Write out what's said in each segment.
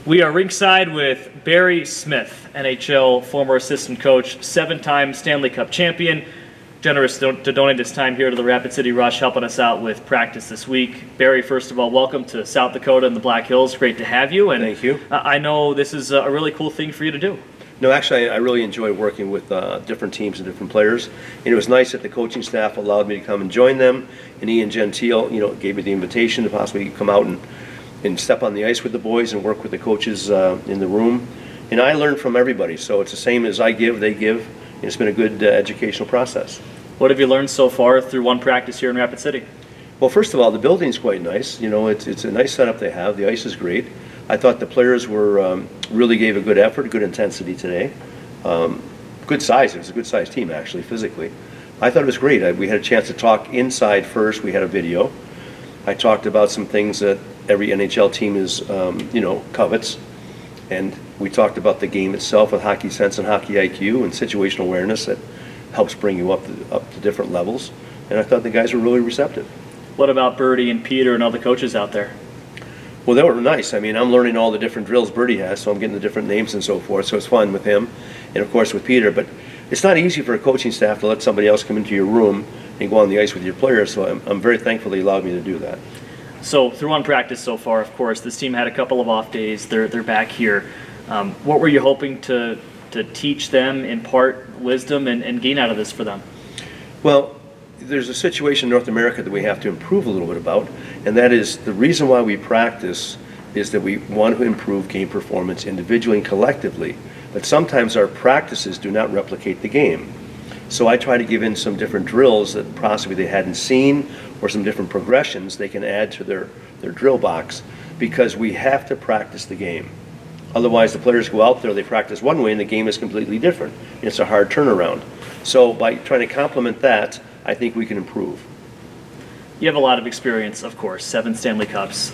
We are ringside with Barry Smith, NHL former assistant coach, 7-time Stanley Cup champion, generous to donate his time here to the Rapid City Rush, helping us out with practice this week. Barry, first of all, welcome to South Dakota and the Black Hills. Great to have you. And thank you. I know this is a really cool thing for you to do. No, actually, I really enjoy working with different teams and different players. And it was nice that the coaching staff allowed me to come and join them. And Ian Gentile, gave me the invitation to possibly come out and step on the ice with the boys and work with the coaches in the room. And I learn from everybody, so it's the same as I give, they give. And it's been a good educational process. What have you learned so far through one practice here in Rapid City? Well, first of all, the building's quite nice. It's a nice setup they have. The ice is great. I thought the players were really gave a good effort, good intensity today. Good size. It was a good sized team, actually, physically. I thought it was great. We had a chance to talk inside first. We had a video. I talked about some things that every NHL team is, covets. And we talked about the game itself with hockey sense and hockey IQ and situational awareness that helps bring you up to different levels. And I thought the guys were really receptive. What about Birdie and Peter and all the coaches out there? Well, they were nice. I mean, I'm learning all the different drills Birdie has, so I'm getting the different names and so forth. So it's fun with him, and of course with Peter. But it's not easy for a coaching staff to let somebody else come into your room and go on the ice with your players. So I'm very thankful they allowed me to do that. So through one practice so far, of course, this team had a couple of off days. They're back here. What were you hoping to teach them, impart wisdom, and gain out of this for them? Well, there's a situation in North America that we have to improve a little bit about, and that is the reason why we practice is that we want to improve game performance individually and collectively, but sometimes our practices do not replicate the game. So I try to give in some different drills that possibly they hadn't seen, or some different progressions they can add to their drill box, because we have to practice the game. Otherwise, the players go out there, they practice one way, and the game is completely different. It's a hard turnaround. So by trying to complement that, I think we can improve. You have a lot of experience, of course, 7 Stanley Cups.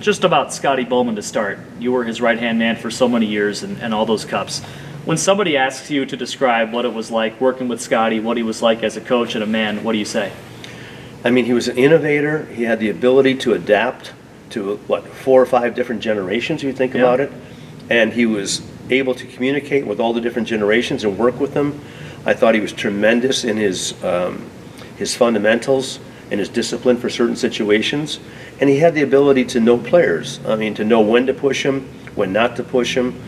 Just about Scotty Bowman to start. You were his right-hand man for so many years and all those cups. When somebody asks you to describe what it was like working with Scotty, what he was like as a coach and a man, what do you say? I mean, he was an innovator. He had the ability to adapt to, 4 or 5 different generations, if you think about it. And he was able to communicate with all the different generations and work with them. I thought he was tremendous in his fundamentals and his discipline for certain situations. And he had the ability to know players. I mean, to know when to push them, when not to push them,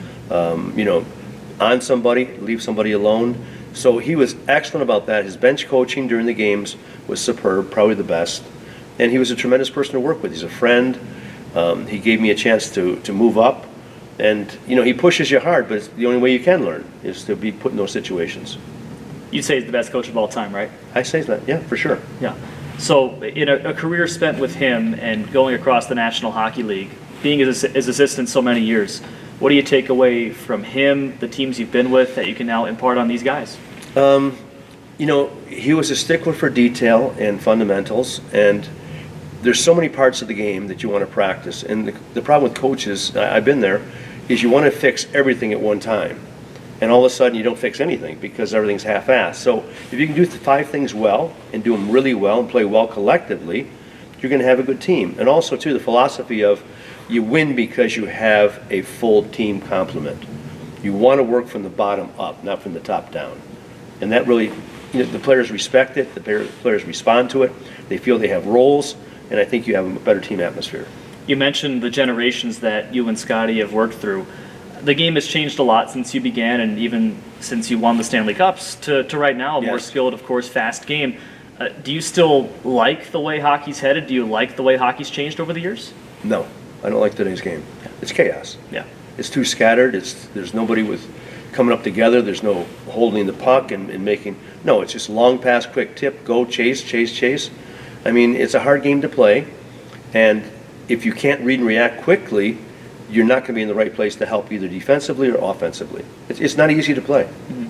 on somebody, leave somebody alone. So he was excellent about that. His bench coaching during the games was superb, probably the best. And he was a tremendous person to work with. He's a friend. He gave me a chance to move up. And, he pushes you hard, but it's the only way you can learn is to be put in those situations. You'd say he's the best coach of all time, right? I say that, yeah, for sure. Yeah. So in a career spent with him and going across the National Hockey League, being his assistant so many years, what do you take away from him, the teams you've been with, that you can now impart on these guys? He was a stickler for detail and fundamentals, and there's so many parts of the game that you want to practice. And the problem with coaches, I've been there, is you want to fix everything at one time. And all of a sudden you don't fix anything because everything's half-assed. So if you can do 5 things well and do them really well and play well collectively, you're going to have a good team. And also, too, the philosophy of you win because you have a full team complement. You want to work from the bottom up, not from the top down. And that really, the players respect it, the players respond to it, they feel they have roles, and I think you have a better team atmosphere. You mentioned the generations that you and Scotty have worked through. The game has changed a lot since you began, and even since you won the Stanley Cups to right now, a more skilled, of course, fast game. Do you still like the way hockey's headed? Do you like the way hockey's changed over the years? No, I don't like today's game. It's chaos. Yeah. It's too scattered. There's nobody with coming up together. There's no holding the puck and making. No, it's just long pass, quick tip, go, chase, chase, chase. I mean, it's a hard game to play, and if you can't read and react quickly, you're not going to be in the right place to help either defensively or offensively. It's not easy to play. Mm-hmm.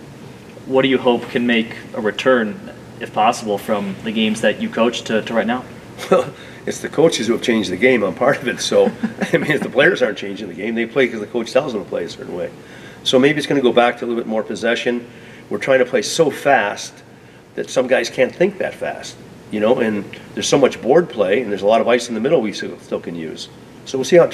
What do you hope can make a return, if possible, from the games that you coach to right now? Well, it's the coaches who have changed the game. I'm part of it. So, I mean, if the players aren't changing the game, they play because the coach tells them to play a certain way. So maybe it's going to go back to a little bit more possession. We're trying to play so fast that some guys can't think that fast, and there's so much board play, and there's a lot of ice in the middle we still can use. So we'll see how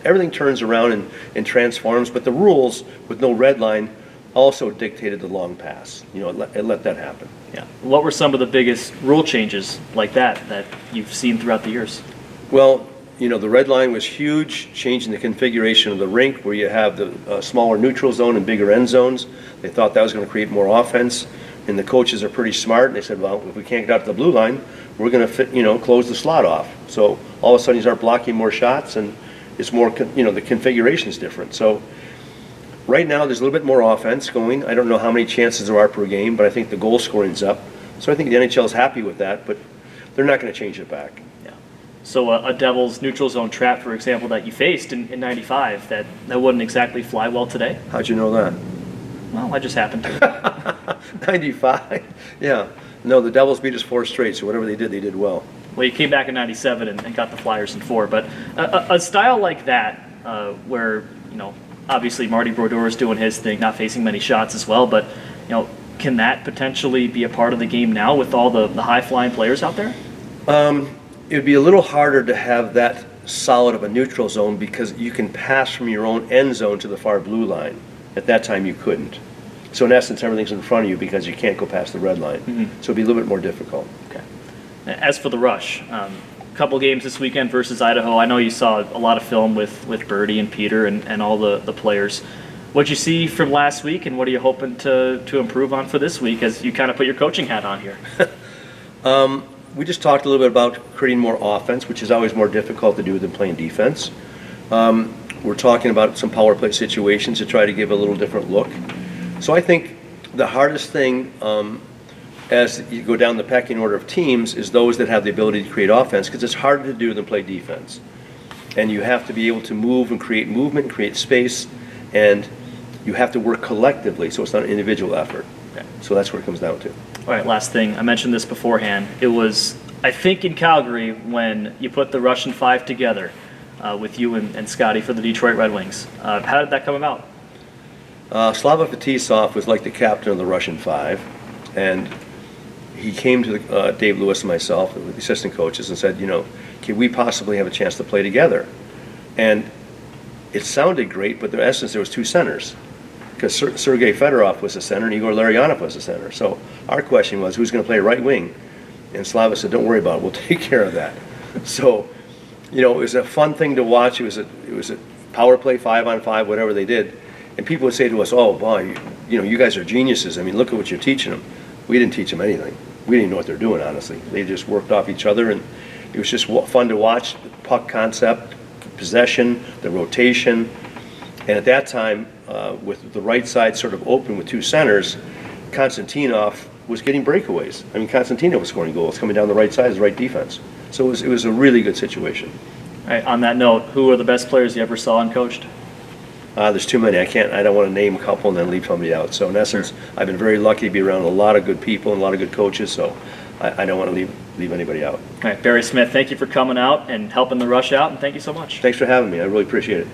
everything turns around and transforms, but the rules with no red line also dictated the long pass. It let that happen. Yeah. What were some of the biggest rule changes like that you've seen throughout the years? Well, the red line was huge, changing the configuration of the rink where you have the smaller neutral zone and bigger end zones. They thought that was going to create more offense, and the coaches are pretty smart, and they said, well, if we can't get out to the blue line, we're going to close the slot off. So all of a sudden you start blocking more shots, and it's more, the configuration is different. So right now there's a little bit more offense going. I don't know how many chances there are per game, but I think the goal scoring's up. So I think the NHL is happy with that, but they're not going to change it back. So a Devils neutral zone trap, for example, that you faced in '95, that wouldn't exactly fly well today? How'd you know that? Well, I just happened to. 95? Yeah. No, the Devils beat us 4 straight, so whatever they did well. Well, you came back in '97 and got the Flyers in 4. But a style like that, where, obviously Marty Brodeur is doing his thing, not facing many shots as well, but, can that potentially be a part of the game now with all the high-flying players out there? It would be a little harder to have that solid of a neutral zone because you can pass from your own end zone to the far blue line. At that time, you couldn't. So in essence, everything's in front of you because you can't go past the red line. Mm-hmm. So it'd be a little bit more difficult. Okay. As for the rush, a couple games this weekend versus Idaho. I know you saw a lot of film with Birdie and Peter and all the players. What'd you see from last week, and what are you hoping to improve on for this week as you kind of put your coaching hat on here? We just talked a little bit about creating more offense, which is always more difficult to do than playing defense. We're talking about some power play situations to try to give a little different look. So I think the hardest thing as you go down the pecking order of teams is those that have the ability to create offense, because it's harder to do than play defense. And you have to be able to move and create movement and create space, and you have to work collectively, so it's not an individual effort. Okay. So that's what it comes down to. All right, last thing. I mentioned this beforehand. It was, I think, in Calgary when you put the Russian 5 together with you and Scotty for the Detroit Red Wings. How did that come about? Slava Fetisov was like the captain of the Russian 5, and he came to Dave Lewis and myself, with the assistant coaches, and said, can we possibly have a chance to play together? And it sounded great, but in essence there was 2 centers. Because Sergei Fedorov was the center and Igor Larionov was the center. So our question was, who's going to play right wing? And Slava said, don't worry about it, we'll take care of that. So, it was a fun thing to watch. It was a power play, 5-on-5, whatever they did. And people would say to us, oh, boy, you guys are geniuses. I mean, look at what you're teaching them. We didn't teach them anything. We didn't know what they're doing, honestly. They just worked off each other, and it was just fun to watch. The puck concept, possession, the rotation. And at that time, with the right side sort of open with 2 centers, Konstantinov was getting breakaways. I mean, Konstantinov was scoring goals coming down the right side as the right defense. So it was a really good situation. All right, on that note, who are the best players you ever saw and coached? There's too many. I don't want to name a couple and then leave somebody out. So in essence, I've been very lucky to be around a lot of good people and a lot of good coaches, so I don't want to leave anybody out. All right, Barry Smith, thank you for coming out and helping the Rush out, and thank you so much. Thanks for having me. I really appreciate it.